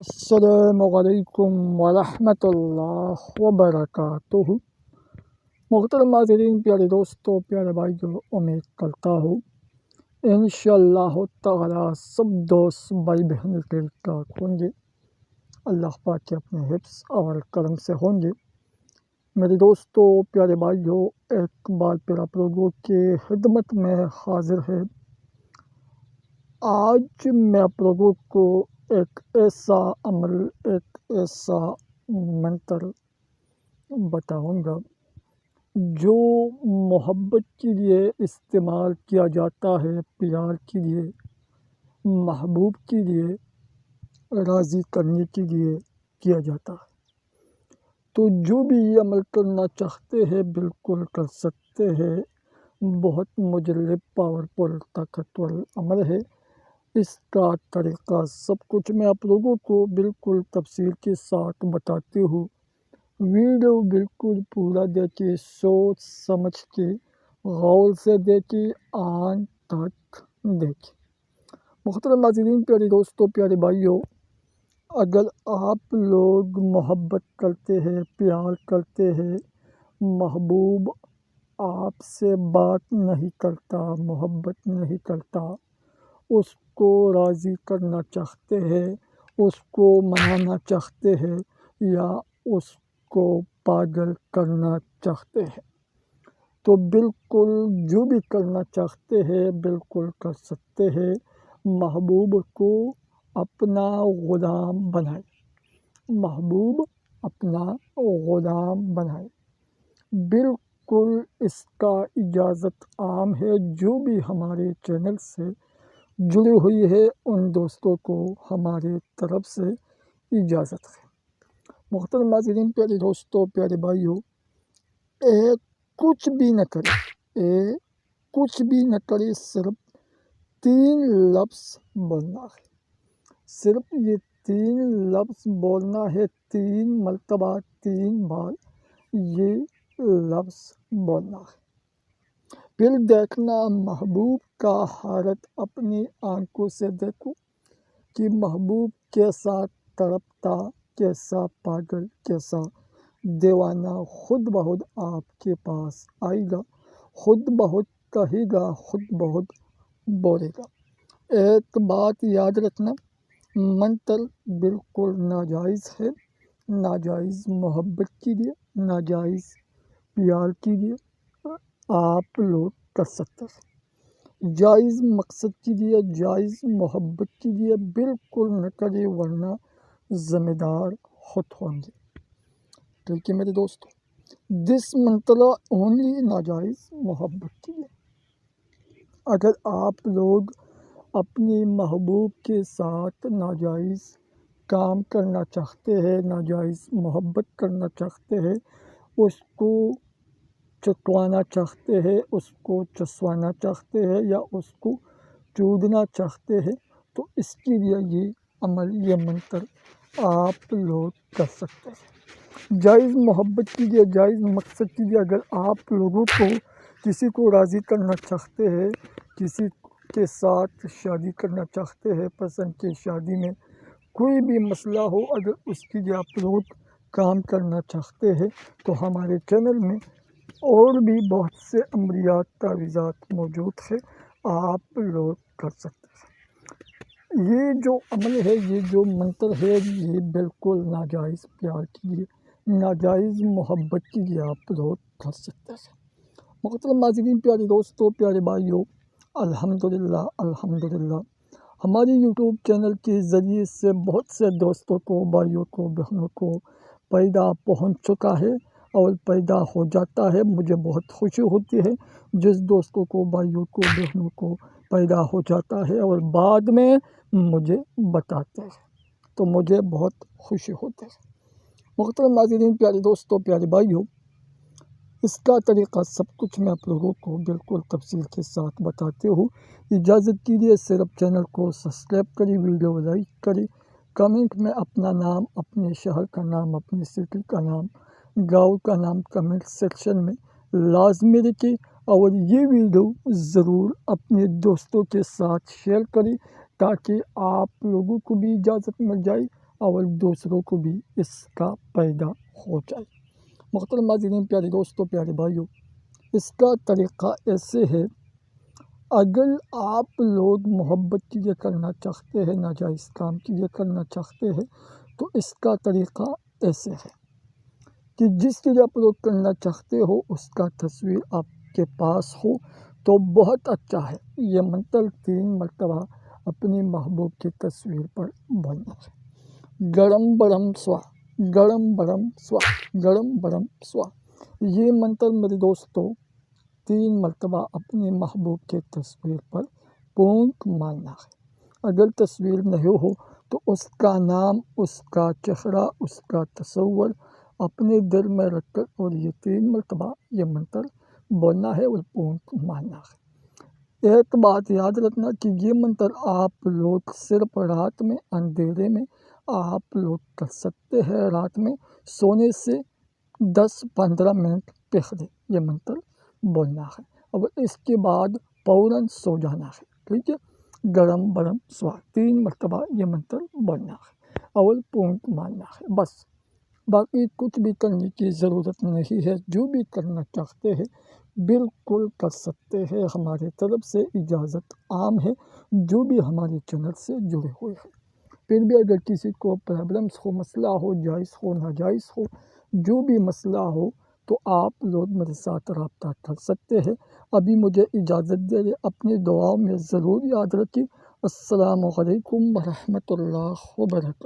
السلام علیکم ورحمۃ اللہ وبرکاتہ۔ محترم ناظرین، پیارے دوستوں، پیارے بھائیوں، امید کرتا ہوں انشاءاللہ تعالی سب دوست بھائی بہن ٹھیک ٹھاک ہوں گے، اللہ پاک کے اپنے حفظ اور کرم سے ہوں گے۔ میرے دوستوں، پیارے بھائیوں، ایک بار پھر آپ لوگوں کے خدمت میں حاضر ہے۔ آج میں آپ لوگوں کو ایک ایسا عمل، ایک ایسا منتر بتاؤں گا جو محبت کے لیے استعمال کیا جاتا ہے، پیار کے لیے، محبوب کے لیے، راضی کرنے کے لیے کیا جاتا ہے۔ تو جو بھی یہ عمل کرنا چاہتے ہیں بالکل کر سکتے ہیں۔ بہت مجرب، پاورفل، طاقتور عمل ہے۔ اس کا طریقہ سب کچھ میں آپ لوگوں کو بالکل تفصیل کے ساتھ بتاتی ہوں۔ ویڈیو بالکل پورا دیکھیے، سوچ سمجھ کے، غور سے دیکھیے، آنکھ تک دیکھیے۔ محترم ناظرین، پیارے دوستوں، پیارے بھائیوں، اگر آپ لوگ محبت کرتے ہیں، پیار کرتے ہیں، محبوب آپ سے بات نہیں کرتا، محبت نہیں کرتا، اس کو راضی کرنا چاہتے ہیں، اس کو منانا چاہتے ہیں یا اس کو پاگل کرنا چاہتے ہیں، تو بالکل جو بھی کرنا چاہتے ہیں بالکل کر سکتے ہیں۔ محبوب کو اپنا غلام بنائے، محبوب اپنا غلام بنائے۔ بالکل اس کا اجازت عام ہے۔ جو بھی ہمارے چینل سے جڑی ہوئی ہے ان دوستوں کو ہمارے طرف سے اجازت ہے۔ محترم ناظرین، پیارے دوستوں، پیارے بھائیوں، کچھ بھی نہ کرے، کچھ بھی نہ کرے، صرف 3 لفظ بولنا ہے، صرف یہ 3 لفظ بولنا ہے، 3 مرتبہ، 3 بار یہ لفظ بولنا ہے۔ پھر دیکھنا محبوب کا حالت، اپنی آنکھوں سے دیکھو کہ محبوب کیسا تڑپتا، کیسا پاگل، کیسا دیوانہ خود بخود آپ کے پاس آئے گا، خود بخود کہے گا، خود بخود بولے گا۔ ایک بات یاد رکھنا، منتر بالکل ناجائز ہے، ناجائز محبت کے لیے، ناجائز پیار کے لیے آپ لوگ کر سکتے ہیں۔ جائز مقصد کے لیے، جائز محبت کے لیے بالکل نہ کرے، ورنہ ذمہ دار خود ہوں گے۔ ٹھیک ہے میرے دوستوں، دس منتر اونلی ناجائز محبت کے لیے۔ اگر آپ لوگ اپنی محبوب کے ساتھ ناجائز کام کرنا چاہتے ہیں، ناجائز محبت کرنا چاہتے ہیں، اس کو چٹوانا چاہتے ہیں، اس کو چسوانا چاہتے ہیں یا اس کو چودنا چاہتے ہیں، تو اس کے لیے یہ عمل، یہ منتر آپ لوگ کر سکتے ہیں۔ جائز محبت کے لیے، جائز مقصد کے لیے اگر آپ لوگوں کو کسی کو راضی کرنا چاہتے ہیں، کسی کے ساتھ شادی کرنا چاہتے ہیں، پسند کی شادی میں کوئی بھی مسئلہ ہو، اگر اس کے لیے آپ لوگ کام کرنا چاہتے ہیں تو ہمارے چینل میں اور بھی بہت سے عملیات، تعویذات موجود ہیں، آپ لوگ کر سکتے ہیں۔ یہ جو عمل ہے، یہ جو منتر ہے، یہ بالکل ناجائز پیار کے لیے، ناجائز محبت کے لیے آپ لوگ کر سکتے ہیں۔ محترم ناظرین، پیارے دوستوں، پیارے بھائیوں، الحمدللہ، الحمدللہ ہماری یوٹیوب چینل کے ذریعے سے بہت سے دوستوں کو، بھائیوں کو، بہنوں کو پیدا پہنچ چکا ہے اور پیدا ہو جاتا ہے۔ مجھے بہت خوشی ہوتی ہے جس دوستوں کو، بھائیوں کو، بہنوں کو پیدا ہو جاتا ہے اور بعد میں مجھے بتاتے ہیں، تو مجھے بہت خوشی ہوتی ہے۔ محترم ناظرین، پیارے دوستوں، پیارے بھائیوں، اس کا طریقہ سب کچھ میں آپ لوگوں کو بالکل تفصیل کے ساتھ بتاتے ہوں۔ اجازت کیجیے صرف چینل کو سبسکرائب کریں، ویڈیو لائک کریں، کمنٹ میں اپنا نام، اپنے شہر کا نام، اپنی سٹی کا نام، گاؤں کا نام کمنٹ سیکشن میں لازمی لکھیں، اور یہ ویڈیو ضرور اپنے دوستوں کے ساتھ شیئر کریں تاکہ آپ لوگوں کو بھی اجازت مل جائے اور دوسروں کو بھی اس کا پیدا ہو جائے۔ محترم ناظرین، پیارے دوستوں، پیارے بھائیوں، اس کا طریقہ ایسے ہے، اگر آپ لوگ محبت چیزیں کرنا چاہتے ہیں، ناجائز کام چیزیں کرنا چاہتے ہیں، تو اس کا طریقہ ایسے ہے کہ جس چیز آپ لوگ کرنا چاہتے ہو اس کا تصویر آپ کے پاس ہو تو بہت اچھا ہے۔ یہ منتر 3 مرتبہ اپنی محبوب کی تصویر پر بولنا ہے۔ گرم برم سوا، گرم برم سوا، گرم برم سوا۔ یہ منتر میرے دوستوں 3 مرتبہ اپنی محبوب کے تصویر پر پونک مارنا ہے۔ اگر تصویر نہیں ہو تو اس کا نام، اس کا چہرہ، اس کا تصور اپنے دل میں رکھ کر اور یہ 3 مرتبہ یہ منتر بولنا ہے اور پونک مارنا ہے۔ ایک بات یاد رکھنا کہ یہ منتر آپ لوگ صرف رات میں اندھیرے میں آپ لوگ کر سکتے ہیں۔ رات میں سونے سے 10-15 منٹ پہلے یہ منتر بولنا ہے اور اس کے بعد فوراً سو جانا ہے، ٹھیک ہے۔ گرم برم سوا 3 مرتبہ یہ منتر بولنا ہے اور پونک مارنا ہے، بس۔ باقی کچھ بھی کرنے کی ضرورت نہیں ہے۔ جو بھی کرنا چاہتے ہیں بالکل کر سکتے ہیں، ہمارے طرف سے اجازت عام ہے جو بھی ہمارے چینل سے جڑے ہوئے ہیں۔ پھر بھی اگر کسی کو پرابلمس ہو، مسئلہ ہو، جائز ہو، ناجائز ہو، جو بھی مسئلہ ہو تو آپ لوگ میرے ساتھ رابطہ کر سکتے ہیں۔ ابھی مجھے اجازت دے دیں، اپنی دعاؤں میں ضرور یاد رکھیں۔ السلام علیکم ورحمۃ اللہ وبرکاتہ۔